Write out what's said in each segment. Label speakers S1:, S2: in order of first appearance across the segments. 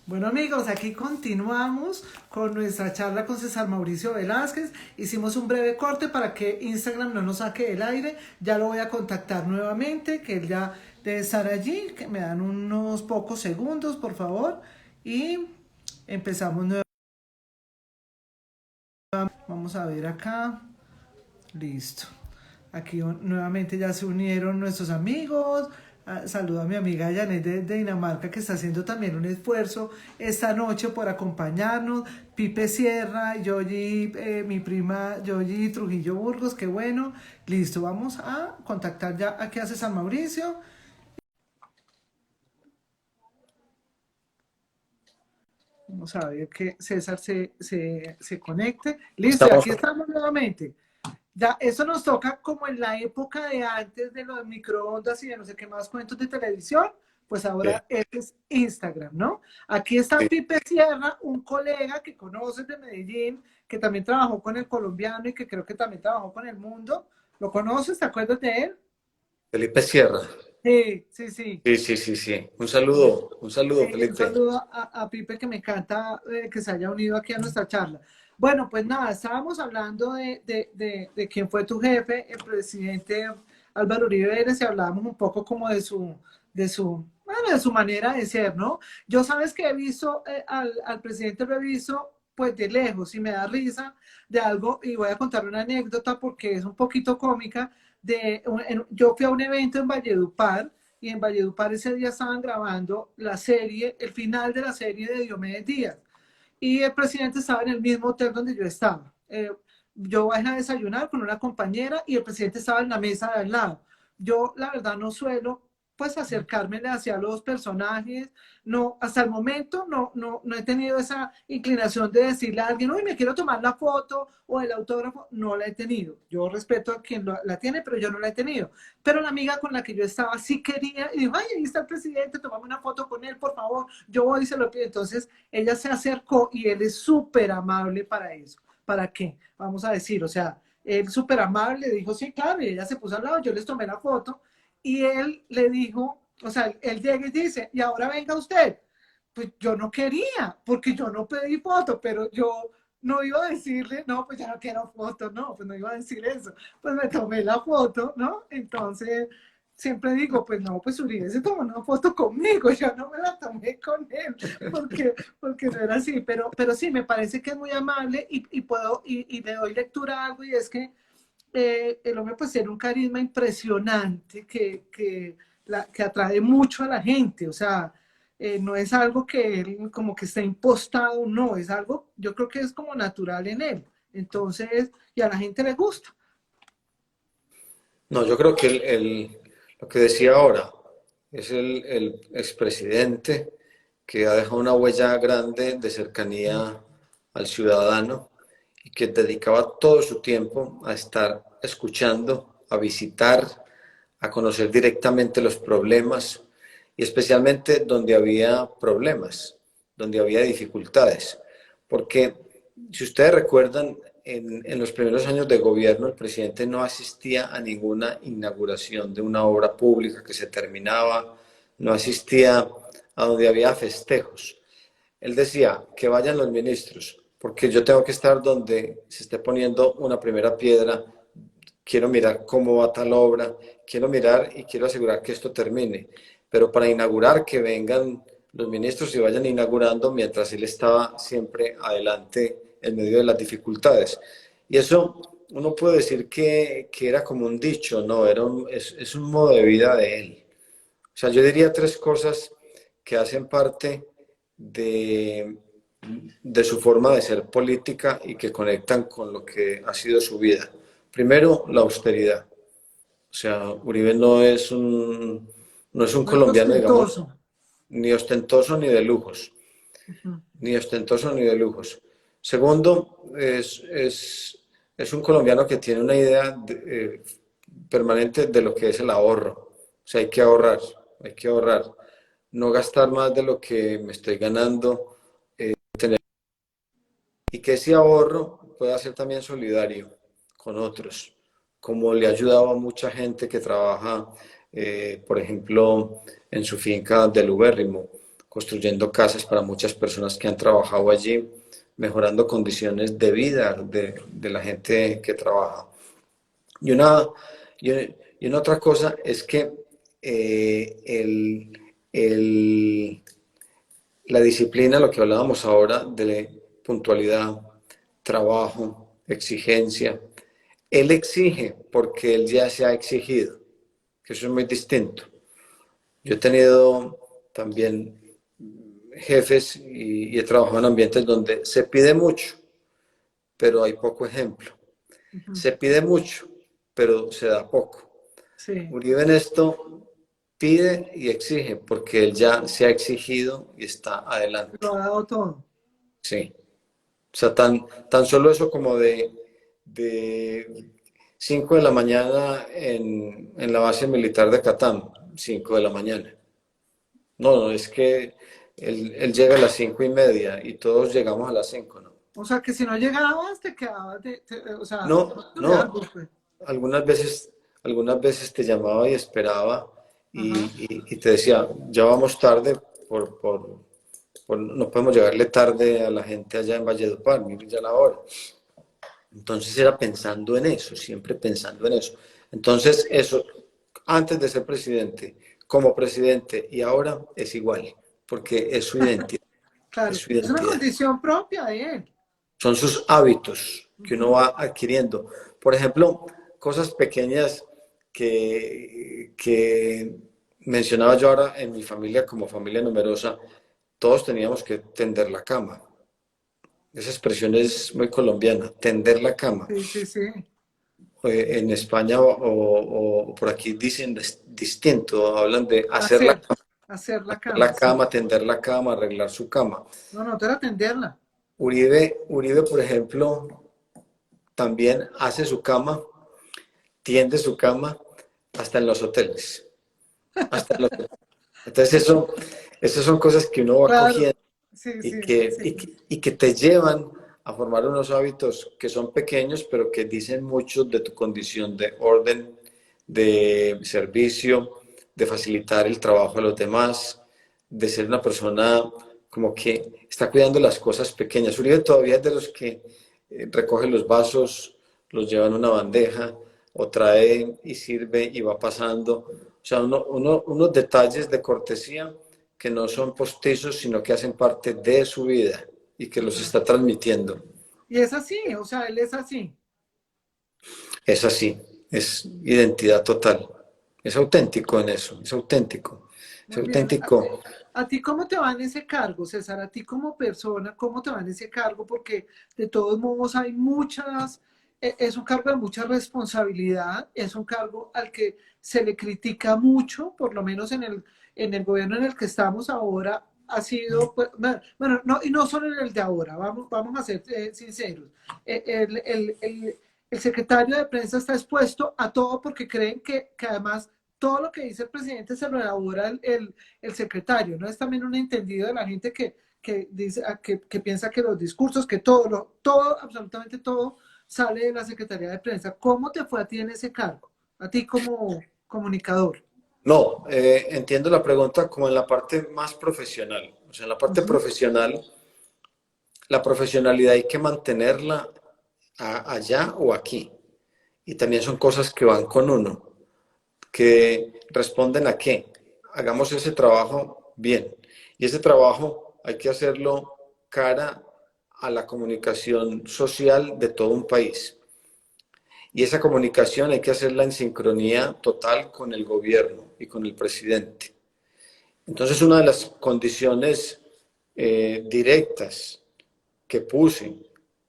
S1: Bueno amigos, aquí continuamos con nuestra charla con César Mauricio Velázquez. Hicimos un breve corte para que Instagram no nos saque del aire. Ya lo voy a contactar nuevamente, que él ya debe estar allí. Que me dan unos pocos segundos, por favor. Y empezamos nuevamente. Vamos a ver acá. Listo. Aquí nuevamente ya se unieron nuestros amigos. Saludo a mi amiga Janet de Dinamarca que está haciendo también un esfuerzo esta noche por acompañarnos. Pipe Sierra, Yoyi, mi prima Yoyi Trujillo Burgos, qué bueno. Listo, vamos a contactar ya aquí a César Mauricio. Vamos a ver que César se conecte. Listo, y
S2: Estamos,
S1: aquí estamos nuevamente. Ya, eso nos toca como en la época de antes de los microondas y de no sé qué más cuentos de televisión, pues
S2: sí,
S1: ahora este es Instagram, ¿no? Aquí está
S2: sí.
S1: Pipe Sierra, un colega que conoces de Medellín, que también trabajó con el colombiano y que creo que también trabajó con el mundo. ¿Lo conoces? ¿Te acuerdas de él?
S2: Felipe Sierra.
S1: Sí, sí, sí.
S2: Sí, sí, sí, sí.
S1: Bueno,
S2: Un saludo,
S1: un
S2: Felipe.
S1: saludo a Pipe que me encanta que se haya unido aquí a nuestra charla. Bueno, pues nada, estábamos hablando de quién fue tu jefe, el presidente Álvaro Uribe Vélez, y hablábamos un poco como bueno, de su manera de ser, ¿no? Yo sabes que he visto al presidente lo he visto pues de lejos y me da risa de algo, y voy a contar una anécdota porque es un poquito cómica. Yo fui a un evento en Valledupar y en Valledupar ese día estaban grabando la serie, el final de la serie de Diomedes Díaz. Y el presidente estaba en el mismo hotel donde yo estaba. Yo bajé a desayunar con una compañera y el presidente estaba en la mesa de al lado. Yo, la verdad, no suelo pues acercarme hacia los personajes. No, hasta el momento no he tenido esa inclinación de decirle a alguien, uy, me quiero tomar la foto o el autógrafo. No la he tenido. Yo respeto a quien la tiene, pero yo no la he tenido. Pero la amiga con la que yo estaba sí quería y dijo, ay, ahí está el presidente, tomame una foto con él, por favor. Yo voy y se lo pido. Entonces ella se acercó y él es súper amable para eso. ¿Para qué? Vamos a decir, o sea, él súper amable dijo, sí, claro, y ella se puso al lado, yo les tomé la foto y él le dijo, o sea, él llega y dice, y ahora venga usted. Pues yo no quería, porque yo no pedí foto, pero yo no iba a decirle, no, pues ya no quiero foto, no, pues no iba a decir eso. Pues me tomé la foto, ¿no? Entonces, siempre digo, pues no, pues Uribe se tomó una foto conmigo, yo no me la tomé con él, porque no era así, pero sí, me parece que es muy amable y le doy lectura a algo y es que el hombre pues tiene un carisma impresionante que atrae mucho a la gente, o sea, no es algo que él como que esté impostado, no, es algo, yo creo que es como natural en él, entonces, y a la gente le gusta.
S2: No, yo creo que lo que decía ahora es el expresidente que ha dejado una huella grande de cercanía al ciudadano y que dedicaba todo su tiempo a estar escuchando, a visitar, a conocer directamente los problemas y especialmente donde había problemas, donde había dificultades. Porque si ustedes recuerdan, en los primeros años de gobierno el presidente no asistía a ninguna inauguración de una obra pública que se terminaba, no asistía a donde había festejos. Él decía que vayan los ministros, porque yo tengo que estar donde se esté poniendo una primera piedra, quiero mirar cómo va tal obra, quiero mirar y quiero asegurar que esto termine. Pero para inaugurar, que vengan los ministros y vayan inaugurando mientras él estaba siempre adelante en medio de las dificultades. Y eso uno puede decir que era como un dicho, no, es un modo de vida de él. O sea, yo diría tres cosas que hacen parte de, de su forma de ser política y que conectan con lo que ha sido su vida. Primero, la austeridad. O sea, Uribe no es un
S1: No es
S2: colombiano, digamos,
S1: ostentoso.
S2: ni ostentoso ni de lujos,
S1: Ujú.
S2: ni ostentoso ni de lujos. Segundo, es un colombiano que tiene una idea permanente de lo que es el ahorro. O sea, hay que ahorrar, no gastar más de lo que me estoy ganando, y que ese ahorro pueda ser también solidario con otros, como le ha ayudado a mucha gente que trabaja, por ejemplo, en su finca del Ubérrimo, construyendo casas para muchas personas que han trabajado allí, mejorando condiciones de vida de la gente que trabaja. Y una otra cosa es que la disciplina, lo que hablábamos ahora de puntualidad, trabajo, exigencia, él exige porque él ya se ha exigido, que eso es muy distinto. Yo he tenido también jefes y he trabajado en ambientes donde se pide mucho, pero hay poco ejemplo. Se pide mucho, pero se da poco.
S1: Sí,
S2: Uribe en esto pide y exige porque él ya se ha exigido y está
S1: lo
S2: adelante.
S1: ha dado todo.
S2: Sí. O sea, tan solo eso como de 5 de la mañana en la base militar de Catán, 5 de la mañana. No, es que él llega a las 5:30 y todos llegamos a las 5, ¿no?
S1: O sea, que si no llegabas, te quedabas, o sea, no
S2: No,
S1: estudiabas al
S2: no.
S1: buffet.
S2: Algunas veces, algunas veces te llamaba y esperaba
S1: Ajá.
S2: y te decía, ya vamos tarde no podemos llegarle tarde a la gente allá en Valledupar, miren ya la hora. Entonces era pensando en eso, siempre pensando en eso. Entonces eso, antes de ser presidente, como presidente y ahora es igual, porque es su identidad, es
S1: Claro,
S2: su
S1: es una
S2: identidad.
S1: condición propia de él.
S2: Son sus hábitos que uno
S1: Ujú.
S2: va adquiriendo. Por ejemplo, cosas pequeñas que mencionaba yo ahora en mi familia, como familia numerosa, todos teníamos que tender la cama. Esa expresión es muy colombiana, tender la cama.
S1: Sí, sí, sí.
S2: En España o por aquí dicen distinto, hablan de
S1: Hacer, hacer la
S2: hacer
S1: cama,
S2: la
S1: sí.
S2: cama, tender la cama, arreglar su cama.
S1: No, no, era atenderla.
S2: Uribe, por ejemplo, también hace su cama, tiende su cama hasta en los hoteles. Hasta en los hoteles. Entonces eso son cosas que uno va
S1: Claro,
S2: cogiendo
S1: sí,
S2: y
S1: sí,
S2: que,
S1: sí.
S2: y que, y que te llevan a formar unos hábitos que son pequeños, pero que dicen mucho de tu condición de orden, de servicio, de facilitar el trabajo a los demás, de ser una persona como que está cuidando las cosas pequeñas. Uribe todavía es de los que recoge los vasos, los lleva en una bandeja o trae y sirve y va pasando. O sea, unos detalles de cortesía que no son postizos, sino que hacen parte de su vida y que los
S1: Ajá.
S2: está transmitiendo.
S1: Y es así, o sea, él es así.
S2: Es así, es identidad total. Es auténtico en eso, es auténtico. Es
S1: Muy bien.
S2: auténtico.
S1: ¿A ti cómo te va en ese cargo, César? A ti como persona, ¿cómo te va en ese cargo? Porque de todos modos hay muchas, es un cargo de mucha responsabilidad, es un cargo al que se le critica mucho, por lo menos en el gobierno en el que estamos ahora, ha sido, pues, bueno, no, y no solo en el de ahora, vamos a ser sinceros. El secretario de prensa está expuesto a todo porque creen que además todo lo que dice el presidente se lo elabora el secretario, ¿no? Es también un entendido de la gente que dice, que piensa que los discursos, que todo, absolutamente todo, sale de la Secretaría de Prensa. ¿Cómo te fue a ti en ese cargo? A ti como comunicador.
S2: No, entiendo la pregunta como en la parte más profesional. O sea, en la parte
S1: Ujú.
S2: profesional, la profesionalidad hay que mantenerla allá o aquí. Y también son cosas que van con uno, que responden a qué. Hagamos ese trabajo bien. Y ese trabajo hay que hacerlo cara a la comunicación social de todo un país. Y esa comunicación hay que hacerla en sincronía total con el gobierno y con el presidente. Entonces, una de las condiciones directas que puse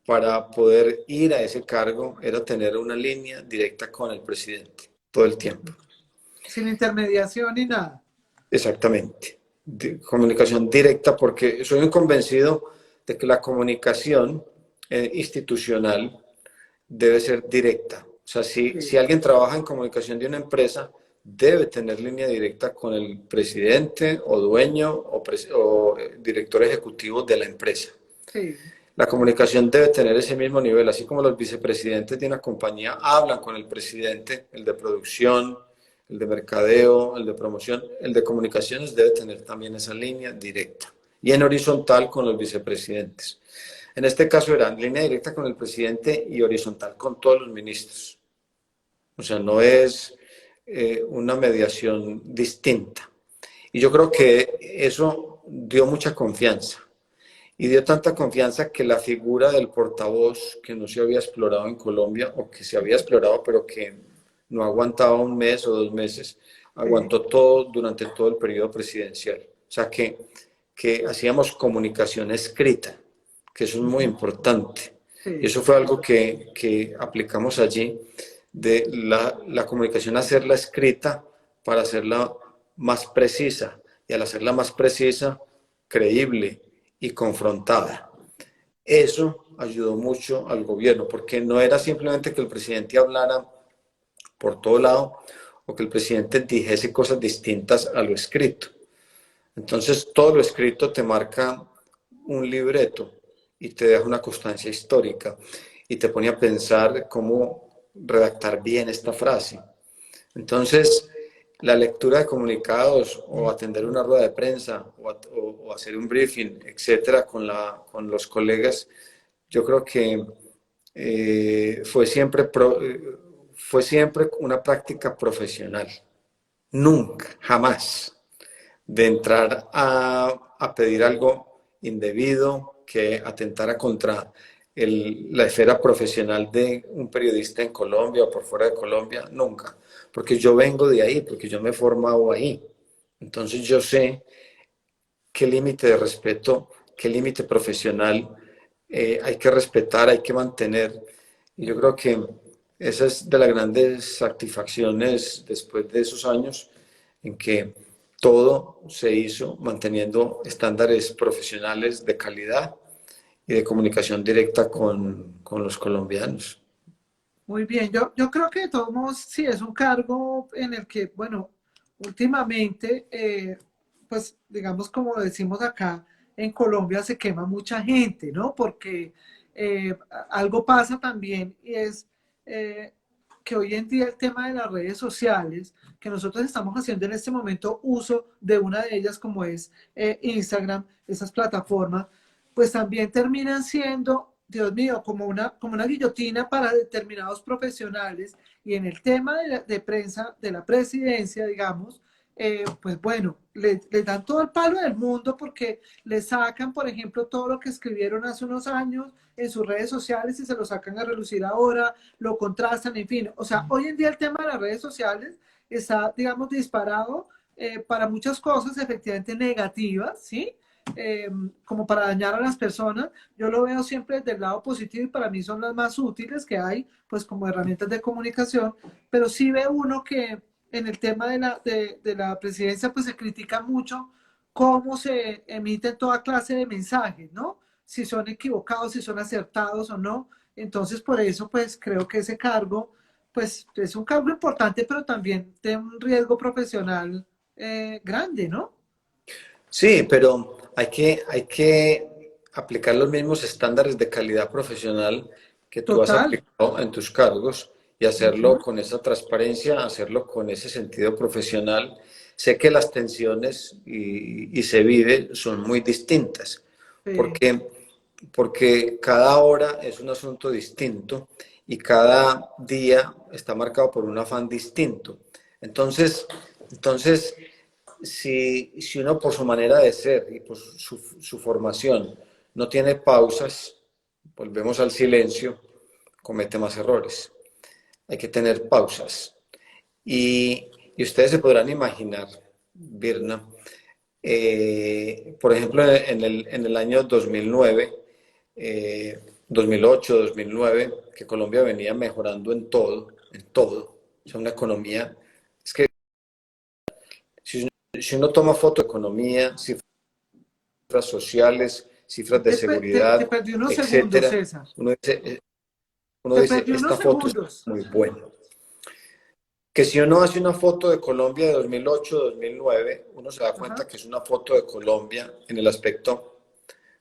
S2: para poder ir a ese cargo era tener una línea directa con el presidente todo el tiempo.
S1: Sin intermediación ni nada.
S2: Exactamente. Comunicación directa porque soy un convencido de que la comunicación institucional debe ser directa. O sea, si
S1: Sí,
S2: alguien trabaja en comunicación de una empresa, debe tener línea directa con el presidente o dueño o director ejecutivo de la empresa.
S1: sí,
S2: La comunicación debe tener ese mismo nivel, así como los vicepresidentes de una compañía hablan con el presidente, el de producción, el de mercadeo, el de promoción, el de comunicaciones debe tener también esa línea directa y en horizontal con los vicepresidentes. En este caso era línea directa con el presidente y horizontal con todos los ministros. O sea, no es una mediación distinta. Y yo creo que eso dio mucha confianza. Y dio tanta confianza que la figura del portavoz, que no se había explorado en Colombia, o que se había explorado, pero que no aguantaba un mes o 2 meses, aguantó todo durante todo el periodo presidencial. O sea, que hacíamos comunicación escrita, que eso es muy importante. Y
S1: Sí.
S2: eso fue algo que aplicamos allí, de la comunicación, hacerla escrita para hacerla más precisa, y al hacerla más precisa, creíble y confrontada. Eso ayudó mucho al gobierno, porque no era simplemente que el presidente hablara por todo lado o que el presidente dijese cosas distintas a lo escrito. Entonces, todo lo escrito te marca un libreto y te deja una constancia histórica y te pone a pensar cómo redactar bien esta frase. Entonces, la lectura de comunicados o atender una rueda de prensa o hacer un briefing, etcétera, con los colegas, yo creo que fue siempre una práctica profesional. Nunca, jamás, de entrar a pedir algo indebido que atentara contra la esfera profesional de un periodista en Colombia o por fuera de Colombia, nunca. Porque yo vengo de ahí, porque yo me he formado ahí. Entonces yo sé qué límite de respeto, qué límite profesional hay que respetar, hay que mantener. Y yo creo que esa es de las grandes satisfacciones después de esos años en que todo se hizo manteniendo estándares profesionales de calidad y de comunicación directa con los colombianos.
S1: Muy bien, yo creo que de todos modos sí es un cargo en el que, bueno, últimamente, pues digamos como decimos acá, en Colombia se quema mucha gente, ¿no? Porque algo pasa también y es eh, que hoy en día el tema de las redes sociales, que nosotros estamos haciendo en este momento uso de una de ellas como es Instagram, esas plataformas, pues también terminan siendo, Dios mío, como una guillotina para determinados profesionales. Y en el tema de prensa, de la presidencia, digamos, pues bueno, le dan todo el palo del mundo porque le sacan, por ejemplo, todo lo que escribieron hace unos años en sus redes sociales y se lo sacan a relucir ahora, lo contrastan, en fin. O sea, hoy en día el tema de las redes sociales está, digamos, disparado para muchas cosas efectivamente negativas, ¿sí? Como para dañar a las personas. Yo lo veo siempre desde el lado positivo y para mí son las más útiles que hay, pues como herramientas de comunicación, pero sí ve uno que en el tema de la presidencia pues se critica mucho cómo se emiten toda clase de mensajes, ¿no? Si son equivocados, si son acertados o no. Entonces por eso pues creo que ese cargo pues es un cargo importante, pero también de un riesgo profesional grande, ¿no?
S2: Sí, pero hay que aplicar los mismos estándares de calidad profesional que tú has
S1: Total.
S2: aplicado en tus cargos y
S1: Uh
S2: hacerlo
S1: -huh.
S2: con esa transparencia, hacerlo con ese sentido profesional. Sé que las tensiones y se vive son muy distintas,
S1: Sí.
S2: porque, porque cada hora es un asunto distinto y cada día está marcado por un afán distinto. Entonces, si uno por su manera de ser y por su formación no tiene pausas, volvemos al silencio, comete más errores. Hay que tener pausas. Y ustedes se podrán imaginar, Birna, por ejemplo, en el año 2009, 2008, 2009, que Colombia venía mejorando en todo. O sea, una economía, es que si uno toma foto de economía, cifras sociales, cifras de
S1: Te
S2: seguridad,
S1: perdí unos segundos,
S2: etcétera,
S1: César.
S2: uno
S1: Te
S2: dice,
S1: perdí
S2: esta
S1: unos
S2: foto es
S1: segundos.
S2: muy buena. Que si uno hace una foto de Colombia de 2008, 2009, uno se da cuenta
S1: Ajá.
S2: que es una foto de Colombia en el aspecto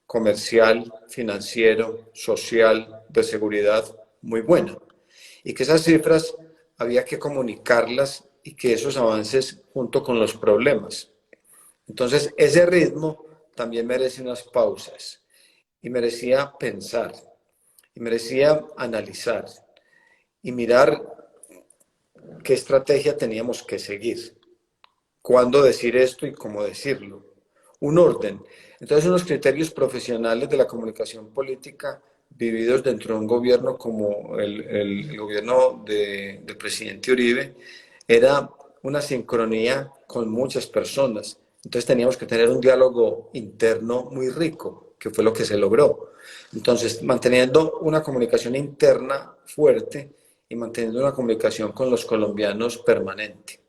S2: comercial, financiero, social, de seguridad, muy buena. Y que esas cifras había que comunicarlas y que esos avances junto con los problemas. Entonces, ese ritmo también merece unas pausas y merecía pensar y merecía analizar y mirar qué estrategia teníamos que seguir, cuándo decir esto y cómo decirlo. Un orden. Entonces, unos criterios profesionales de la comunicación política vividos dentro de un gobierno como el gobierno del presidente Uribe, era una sincronía con muchas personas. Entonces teníamos que tener un diálogo interno muy rico, que fue lo que se logró. Entonces, manteniendo una comunicación interna fuerte y manteniendo una comunicación con los colombianos permanente.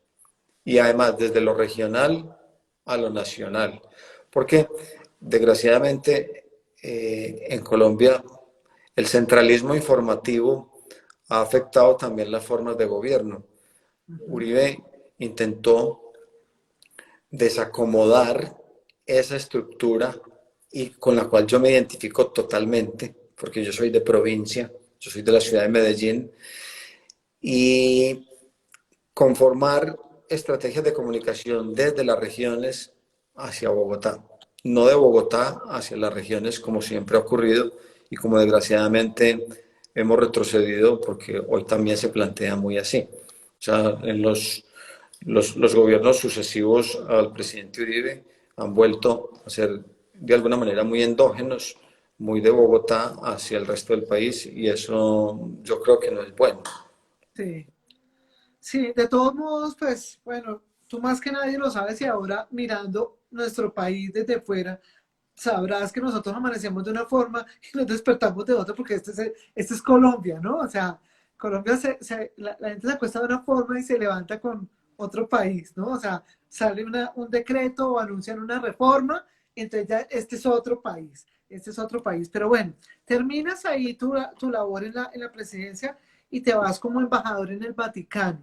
S2: Y además, desde lo regional a lo nacional. Porque, desgraciadamente, en Colombia, el centralismo informativo ha afectado también las formas de gobierno. Uribe intentó desacomodar esa estructura y con la cual yo me identifico totalmente, porque yo soy de provincia, yo soy de la ciudad de Medellín, y conformar estrategias de comunicación desde las regiones hacia Bogotá, no de Bogotá hacia las regiones como siempre ha ocurrido y como desgraciadamente hemos retrocedido porque hoy también se plantea muy así. O sea, en los gobiernos sucesivos al presidente Uribe han vuelto a ser de alguna manera muy endógenos, muy de Bogotá hacia el resto del país y eso yo creo que no es bueno.
S1: Sí. Sí, de todos modos, pues bueno, tú más que nadie lo sabes y ahora mirando nuestro país desde fuera, sabrás que nosotros amanecemos de una forma y nos despertamos de otra porque este es Colombia, ¿no? O sea, Colombia, la gente se acuesta de una forma y se levanta con otro país, ¿no? O sea, sale un decreto o anuncian una reforma, entonces ya este es otro país, este es otro país. Pero bueno, terminas ahí tu labor en la presidencia y te vas como embajador en el Vaticano.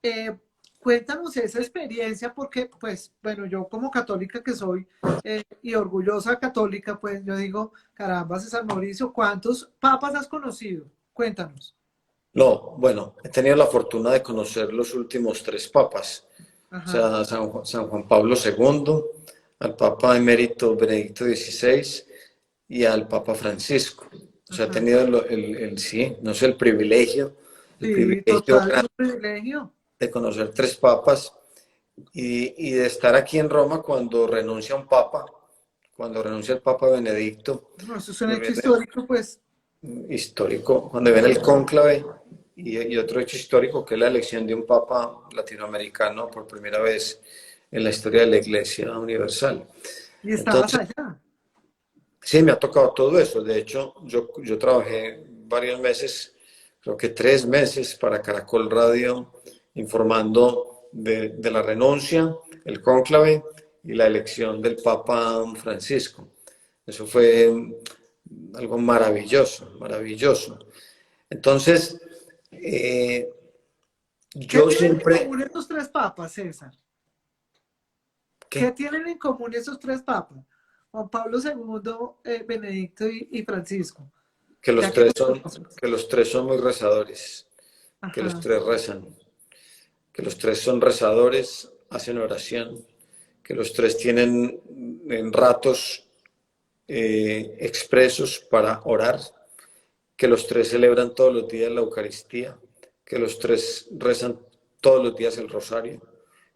S1: Eh, Cuéntanos esa experiencia porque, pues, bueno, yo como católica que soy y orgullosa católica, pues yo digo, caramba, César Mauricio, ¿cuántos papas has conocido? Cuéntanos.
S2: No, bueno, he tenido la fortuna de conocer los últimos tres papas, o
S1: Ajá,
S2: sea, San Juan Pablo II, al Papa Emérito Benedicto XVI y al Papa Francisco. O sea, he
S1: ajá.
S2: tenido sí, no sé, el
S1: Sí,
S2: privilegio
S1: total, es
S2: grande
S1: un privilegio.
S2: de conocer tres papas y de estar aquí en Roma cuando renuncia un papa, cuando renuncia el Papa Benedicto,
S1: No, eso es un
S2: cuando
S1: hecho
S2: viene
S1: histórico, pues.
S2: histórico, cuando viene el cónclave y otro hecho histórico que es la elección de un papa latinoamericano por primera vez en la historia de la Iglesia Universal.
S1: Y estabas
S2: Entonces,
S1: allá.
S2: sí, me ha tocado todo eso. De hecho, yo trabajé varios meses, creo que 3 meses para Caracol Radio, informando de la renuncia, el cónclave y la elección del Papa Francisco. Eso fue algo maravilloso, maravilloso. Entonces,
S1: ¿Qué
S2: yo
S1: tienen en
S2: siempre,
S1: común estos tres papas, César? ¿Qué
S2: ¿qué?
S1: tienen en común esos tres papas? Juan Pablo II, Benedicto y Francisco.
S2: Que
S1: Ya
S2: los
S1: que
S2: tres
S1: los
S2: son,
S1: conoces.
S2: que los tres son muy rezadores, que los
S1: Ajá.
S2: tres rezan, que los tres son rezadores, hacen oración, que los tres tienen en ratos expresos para orar, que los tres celebran todos los días la Eucaristía, que los tres rezan todos los días el rosario,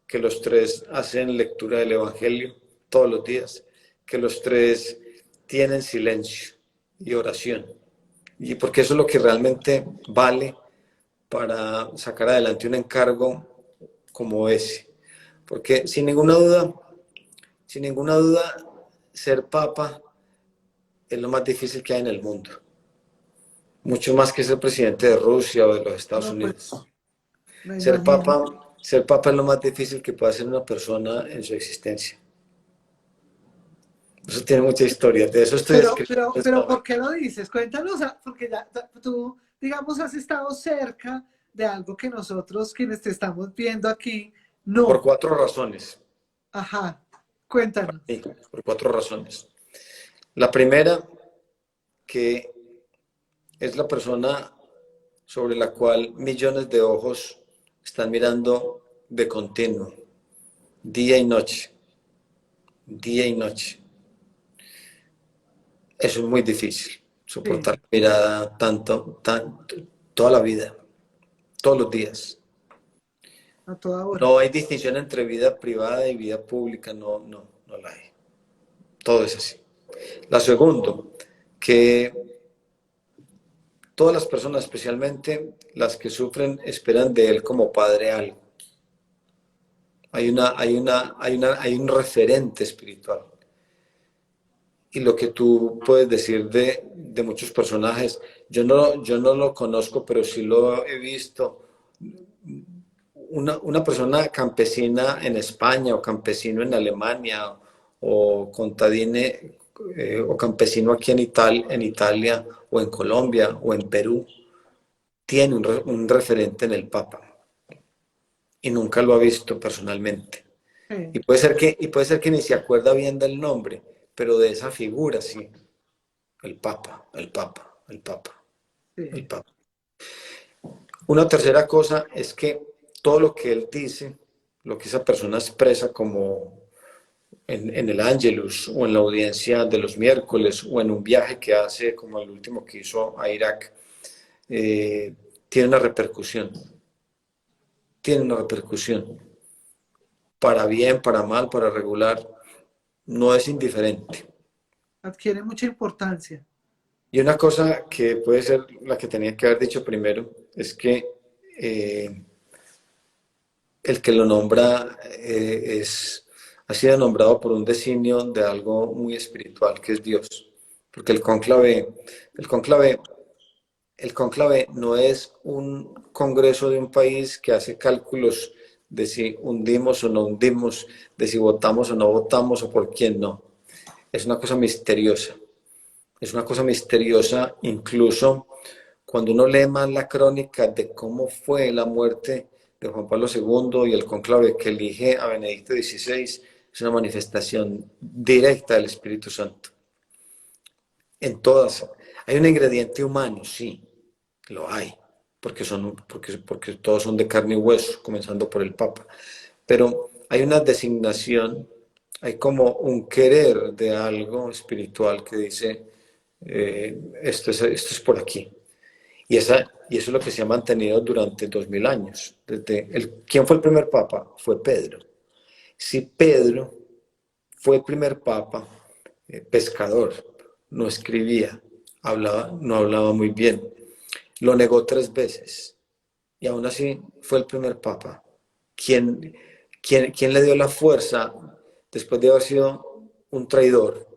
S2: que los tres hacen lectura del Evangelio todos los días, que los tres tienen silencio y oración. Y porque eso es lo que realmente vale para sacar adelante un encargo como ese. Porque sin ninguna duda, ser papa es lo más difícil que hay en el mundo. Mucho más que ser presidente de Rusia o de los Estados
S1: No, pues
S2: Unidos.
S1: me
S2: Ser
S1: imagino.
S2: papa, ser papa es lo más difícil que puede hacer una persona en su existencia. Eso tiene mucha historia. De eso estoy escribiendo
S1: Pero,
S2: ahora.
S1: ¿por qué lo dices? Cuéntanos, porque ya tú, digamos, has estado cerca de algo que nosotros, quienes te estamos viendo aquí,
S2: Por
S1: no.
S2: 4 razones.
S1: Ajá, cuéntanos.
S2: Sí, por 4 razones. La primera, que es la persona sobre la cual millones de ojos están mirando de continuo, día y noche, día y noche. Eso es muy difícil,
S1: Sí,
S2: soportar la mirada toda la vida, todos los días.
S1: a toda hora.
S2: No hay distinción entre vida privada y vida pública, no la hay. Todo es así. La segundo, que todas las personas, especialmente las que sufren, esperan de él como padre algo. Hay un referente espiritual. Y lo que tú puedes decir de muchos personajes, yo no lo conozco, pero sí lo he visto. Una persona campesina en España o campesino en Alemania o contadine o campesino aquí en Italia o en Colombia o en Perú, tiene un referente en el Papa y nunca lo ha visto personalmente.
S1: Sí,
S2: Y puede ser que ni se acuerda bien del nombre, pero de esa figura sí, el Papa, el Papa, el Papa, el
S1: sí.
S2: Papa. Una tercera cosa es que todo lo que él dice, lo que esa persona expresa como en el Ángelus o en la audiencia de los miércoles o en un viaje que hace como el último que hizo a Irak, eh, tiene una repercusión, tiene una repercusión, para bien, para mal, para regular, no es indiferente.
S1: Adquiere mucha importancia.
S2: Y una cosa que puede ser la que tenía que haber dicho primero es que eh, el que lo nombra ha sido nombrado por un designio de algo muy espiritual, que es Dios. Porque el cónclave, el cónclave no es un congreso de un país que hace cálculos de si hundimos o no hundimos, de si votamos o no votamos o por quién no. Es una cosa misteriosa. Es una cosa misteriosa, incluso cuando uno lee más la crónica de cómo fue la muerte de Juan Pablo II y el cónclave que elige a Benedicto XVI, es una manifestación directa del Espíritu Santo. En todas. Hay un ingrediente humano, sí, lo hay, porque todos son de carne y hueso, comenzando por el Papa. Pero hay una designación, hay como un querer de algo espiritual que dice, esto es por aquí. Y eso es lo que se ha mantenido durante 2000 años. ¿Quién fue el primer papa? Fue Pedro. Si Pedro fue el primer papa, pescador, no escribía, no hablaba muy bien, lo negó 3 veces y aún así fue el primer papa. ¿Quién, quién le dio la fuerza después de haber sido un traidor?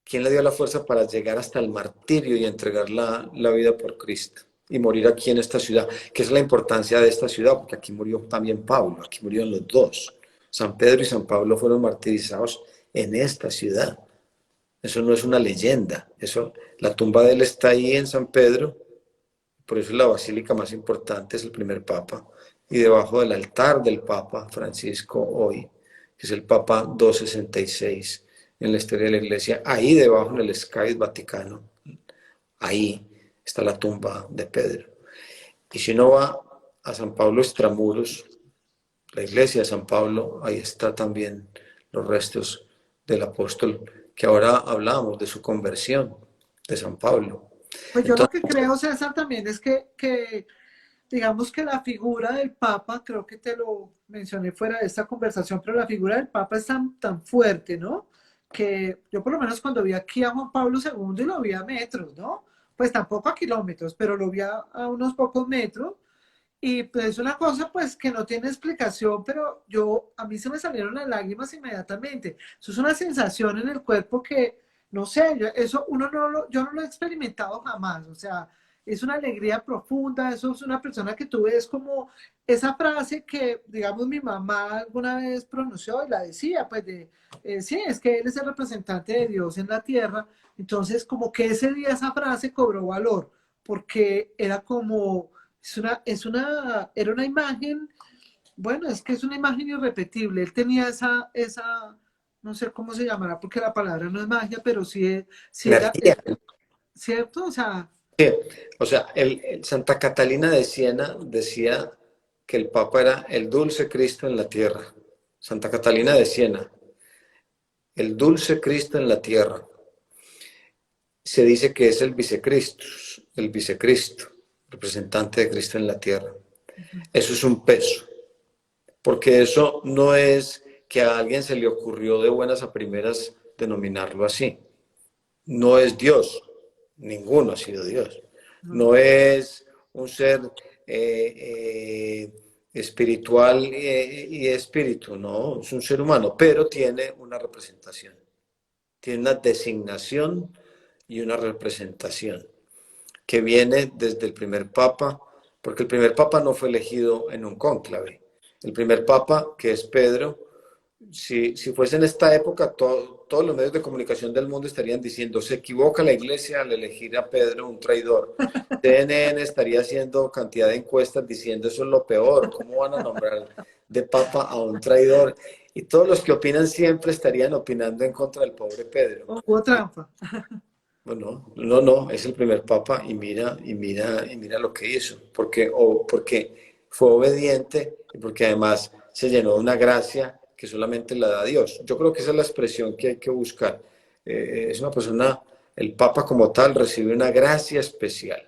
S2: ¿Quién le dio la fuerza para llegar hasta el martirio y entregar la vida por Cristo y morir aquí en esta ciudad? Que es la importancia de esta ciudad, porque aquí murió también Pablo, aquí murieron los dos. San Pedro y San Pablo fueron martirizados en esta ciudad. Eso no es una leyenda. La tumba de él está ahí en San Pedro, por eso la basílica más importante es el primer papa. Y debajo del altar del Papa Francisco hoy, que es el Papa 266 en la historia de la Iglesia, ahí debajo en el Sky Vaticano, ahí está la tumba de Pedro. Y si uno va a San Pablo Extramuros, la iglesia de San Pablo, ahí está también los restos del apóstol, que ahora hablamos de su conversión, de San Pablo.
S1: Pues yo lo
S2: Entonces,
S1: que creo, César, también es que digamos que la figura del Papa, creo que te lo mencioné fuera de esta conversación, pero la figura del Papa es tan fuerte, ¿no? Que yo por lo menos cuando vi aquí a Juan Pablo II y lo vi a metros, ¿no? Pues tampoco a kilómetros, pero lo vi a unos pocos metros. Y pues es una cosa pues que no tiene explicación, pero a mí se me salieron las lágrimas inmediatamente. Eso es una sensación en el cuerpo que, no sé, eso yo no lo he experimentado jamás. O sea, es una alegría profunda, eso es una persona que tú ves como esa frase que, digamos, mi mamá alguna vez pronunció y la decía, pues sí, es que él es el representante de Dios en la tierra. Entonces, como que ese día esa frase cobró valor, porque era como era una imagen, bueno, es que es una imagen irrepetible. Él tenía no sé cómo se llamará, porque la palabra no es magia, pero sí era,
S2: energía.
S1: ¿cierto? O sea,
S2: Sí, o sea, Santa Catalina de Siena decía que el Papa era el dulce Cristo en la tierra. Santa Catalina de Siena, el dulce Cristo en la tierra. Se dice que es el vicecristo, representante de Cristo en la tierra. Eso es un peso, porque eso no es que a alguien se le ocurrió de buenas a primeras denominarlo así. No es Dios, ninguno ha sido Dios. No es un ser espiritual y espíritu, no, es un ser humano, pero tiene una representación, tiene una designación y una representación que viene desde el primer papa, porque el primer papa no fue elegido en un cónclave. El primer papa, que es Pedro, si fuese en esta época, todos los medios de comunicación del mundo estarían diciendo, se equivoca la iglesia al elegir a Pedro un traidor. CNN estaría haciendo cantidad de encuestas diciendo eso es lo peor, ¿cómo van a nombrar de papa a un traidor? Y todos los que opinan siempre estarían opinando en contra del pobre Pedro.
S1: Hubo trampa.
S2: Bueno, no, es el primer papa y mira lo que hizo, porque fue obediente y porque además se llenó de una gracia que solamente la da Dios. Yo creo que esa es la expresión que hay que buscar. Es una persona, el papa como tal recibe una gracia especial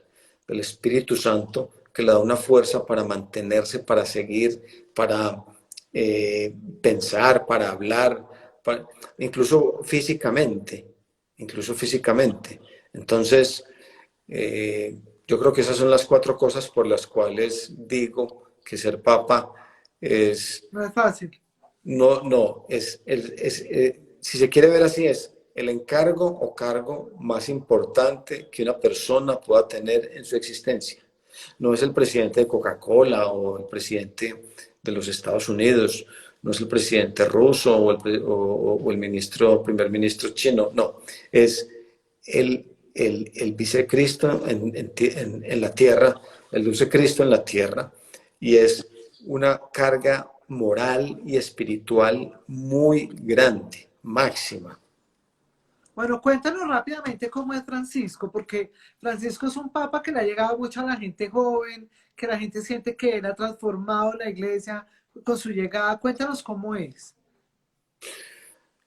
S2: del Espíritu Santo que le da una fuerza para mantenerse, para seguir, para pensar, para hablar, incluso físicamente. Entonces, yo creo que esas son las 4 cosas por las cuales digo que ser papa es,
S1: No es fácil.
S2: no, si se quiere ver así, es el encargo o cargo más importante que una persona pueda tener en su existencia. No es el presidente de Coca-Cola o el presidente de los Estados Unidos, no es el presidente ruso o el primer ministro chino, no, es el vicecristo en la tierra, el dulce Cristo en la tierra, y es una carga moral y espiritual muy grande, máxima.
S1: Bueno, cuéntanos rápidamente cómo es Francisco, porque Francisco es un papa que le ha llegado mucho a la gente joven, que la gente siente que él ha transformado la iglesia con su llegada. Cuéntanos cómo es.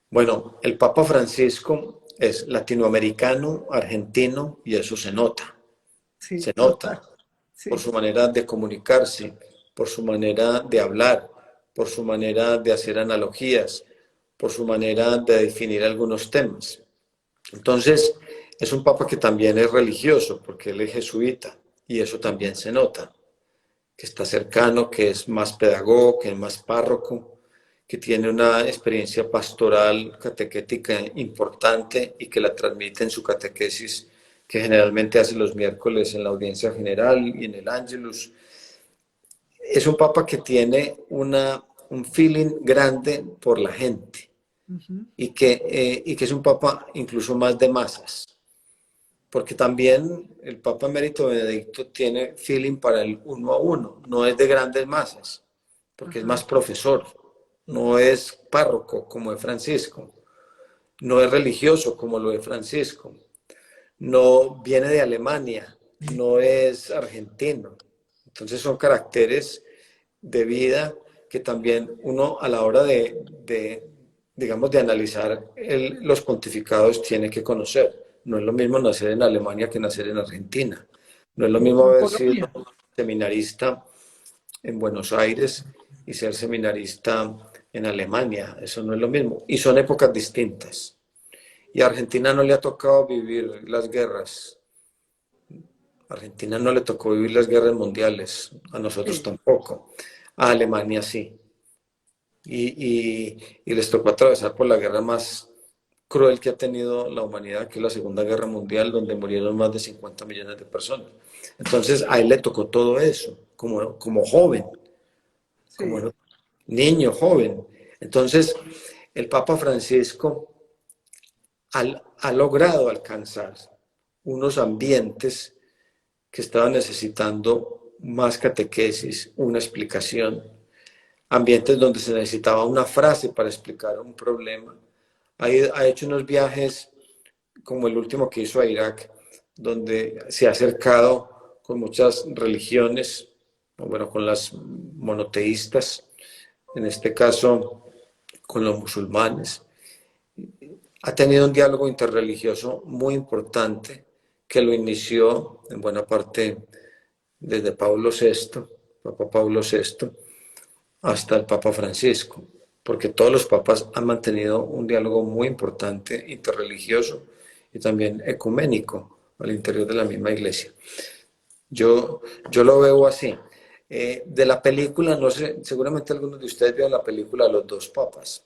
S2: Bueno, el Papa Francisco es latinoamericano, argentino, y eso
S1: Sí,
S2: se
S1: total.
S2: nota por
S1: Sí.
S2: su manera de comunicarse, por su manera de hablar, por su manera de hacer analogías, por su manera de definir algunos temas. Entonces, es un papa que también es religioso, porque él es jesuita, y eso también se nota, que está cercano, que es más pedagogo, que es más párroco, que tiene una experiencia pastoral, catequética importante y que la transmite en su catequesis, que generalmente hace los miércoles en la audiencia general y en el Ángelus. Es un papa que tiene un feeling grande por la gente
S1: Ujú.
S2: y que es un papa incluso más de masas, porque también el Papa Emérito Benedicto tiene feeling para el uno a uno, no es de grandes masas, porque es
S1: Ajá.
S2: más profesor, no es párroco como es Francisco, no es religioso como lo es Francisco, no viene de Alemania, no es argentino. Entonces son caracteres de vida que también uno a la hora digamos, de analizar los pontificados tiene que conocer. No es lo mismo nacer en Alemania que nacer en Argentina. No es lo mismo
S1: En
S2: haber sido
S1: Colombia.
S2: seminarista en Buenos Aires y ser seminarista en Alemania. Eso no es lo mismo. Y son épocas distintas. Y a Argentina no le ha tocado vivir las guerras. A Argentina no le tocó vivir las guerras mundiales. A nosotros
S1: Sí.
S2: tampoco. A Alemania sí. Y les tocó atravesar por la guerra más cruel que ha tenido la humanidad, que es la Segunda Guerra Mundial, donde murieron más de 50 millones de personas. Entonces a él le tocó todo eso, como joven,
S1: Sí.
S2: como niño joven. Entonces el Papa Francisco ha logrado alcanzar unos ambientes que estaban necesitando más catequesis, una explicación, ambientes donde se necesitaba una frase para explicar un problema. Ha hecho unos viajes como el último que hizo a Irak, donde se ha acercado con muchas religiones, o bueno, con las monoteístas, en este caso con los musulmanes. Ha tenido un diálogo interreligioso muy importante que lo inició en buena parte desde Pablo VI, Papa Pablo VI, hasta el Papa Francisco, porque todos los papas han mantenido un diálogo muy importante interreligioso y también ecuménico al interior de la misma iglesia. Yo lo veo así. De la película, no sé, seguramente algunos de ustedes vieron la película Los dos papas.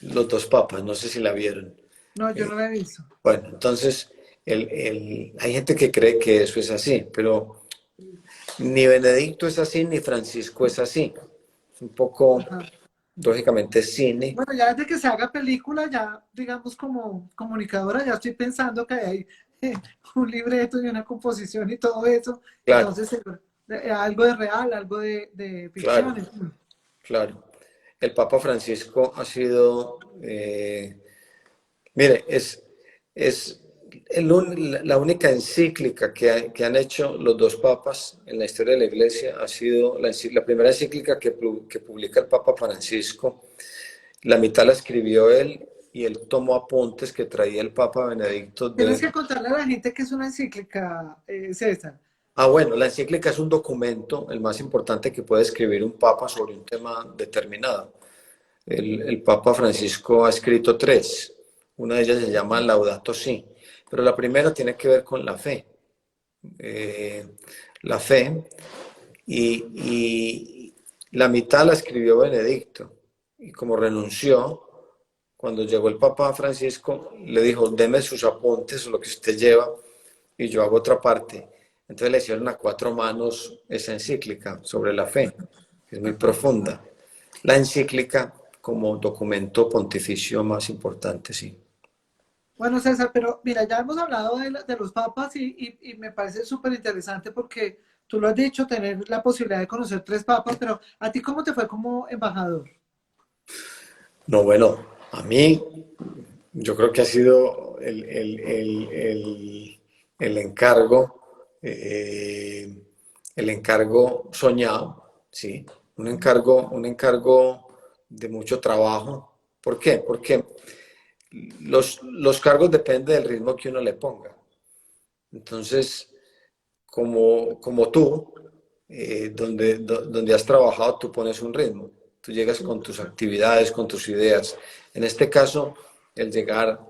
S2: Los dos papas, no sé si la vieron.
S1: No, yo
S2: Eh,
S1: no la he visto.
S2: bueno, entonces hay gente que cree que eso es así, pero ni Benedicto es así, ni Francisco es así. Es un poco,
S1: Ajá.
S2: lógicamente, cine.
S1: Bueno, ya desde que se haga película, ya, digamos, como comunicadora, ya estoy pensando que hay un libreto y una composición y todo eso.
S2: Claro,
S1: Entonces, algo de real, algo de
S2: claro,
S1: ficción. En fin.
S2: claro. El Papa Francisco ha sido, mire, es la única encíclica que han hecho los dos papas en la historia de la Iglesia. Ha sido la primera encíclica que publica el Papa Francisco. La mitad la escribió él y él tomó apuntes que traía el Papa Benedicto
S1: Tienes
S2: de...
S1: que contarle a la gente que es una encíclica, César.
S2: Ah, bueno, la encíclica es un documento, el más importante que puede escribir un papa sobre un tema determinado. El Papa Francisco ha escrito tres. Una de ellas se llama Laudato Si, pero la primera tiene que ver con la fe. Eh, la fe y la mitad la escribió Benedicto. Y como renunció, cuando llegó el Papa Francisco, le dijo, deme sus apuntes o lo que usted lleva y yo hago otra parte. Entonces le hicieron a cuatro manos esa encíclica sobre la fe, que es muy profunda. La encíclica como documento pontificio más importante, sí.
S1: Bueno, César, pero mira, ya hemos hablado de los papas y me parece súper interesante porque tú lo has dicho, tener la posibilidad de conocer tres papas, pero ¿a ti cómo te fue como embajador?
S2: No, bueno, a mí yo creo que ha sido el encargo, el encargo soñado, ¿sí? Un encargo de mucho trabajo. ¿Por qué? Porque los cargos dependen del ritmo que uno le ponga. Entonces, como tú, donde has trabajado, tú pones un ritmo. Tú llegas con tus actividades, con tus ideas. En este caso, el llegar